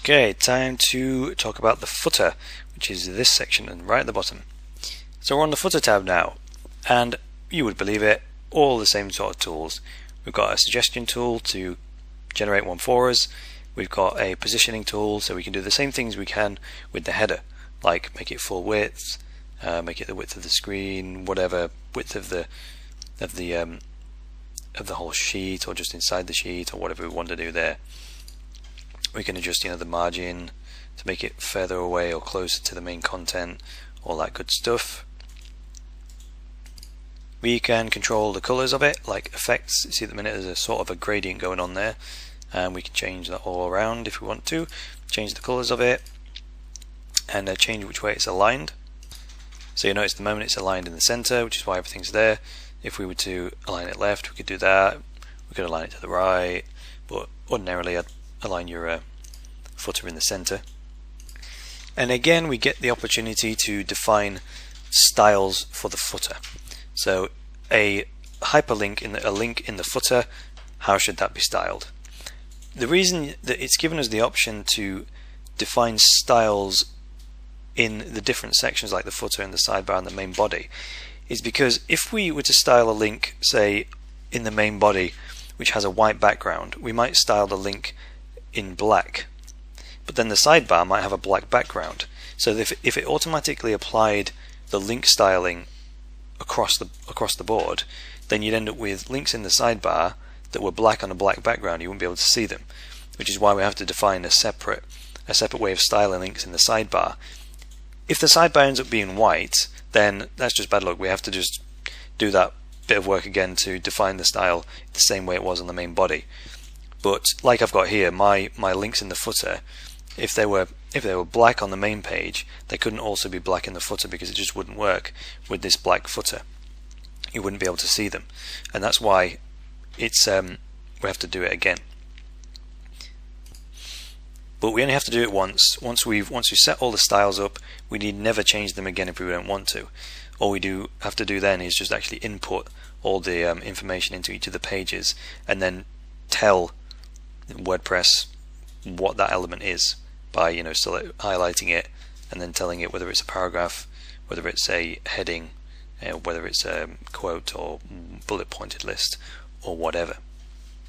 Okay, time to talk about the footer, which is this section and right at the bottom. So we're on the footer tab now, and you would believe it, all the same sort of tools. We've got a suggestion tool to generate one for us. We've got a positioning tool so we can do the same things we can with the header, like make it full width, make it the width of the screen, whatever width of the whole sheet, or just inside the sheet, or whatever we want to do there. We can adjust, the margin to make it further away or closer to the main content, all that good stuff. We can control the colors of it, like effects. You see at the minute there's a sort of a gradient going on there, and we can change that all around if we want to. Change the colors of it, and change which way it's aligned. So you notice at the moment it's aligned in the center, which is why everything's there. If we were to align it left, we could do that. We could align it to the right, but ordinarily I'd align your footer in the center. And again, we get the opportunity to define styles for the footer. So a hyperlink a link in the footer, how should that be styled? The reason that it's given us the option to define styles in the different sections like the footer and the sidebar and the main body is because if we were to style a link, say in the main body, which has a white background, we might style the link in black, but then the sidebar might have a black background. So if it automatically applied the link styling across the board, then you'd end up with links in the sidebar that were black on a black background. You wouldn't be able to see them, which is why we have to define a separate way of styling links in the sidebar. If the sidebar ends up being white, then that's just bad luck. We have to just do that bit of work again to define the style the same way it was on the main body. But like I've got here, my links in the footer, if they were black on the main page, they couldn't also be black in the footer because it just wouldn't work with this black footer. You wouldn't be able to see them, and that's why it's we have to do it again. But we only have to do it once. Once we set all the styles up, we need never change them again if we don't want to. All we have to do then is just actually input all the information into each of the pages, and then tell WordPress what that element is by highlighting it and then telling it whether it's a paragraph, whether it's a heading, whether it's a quote or bullet pointed list or whatever.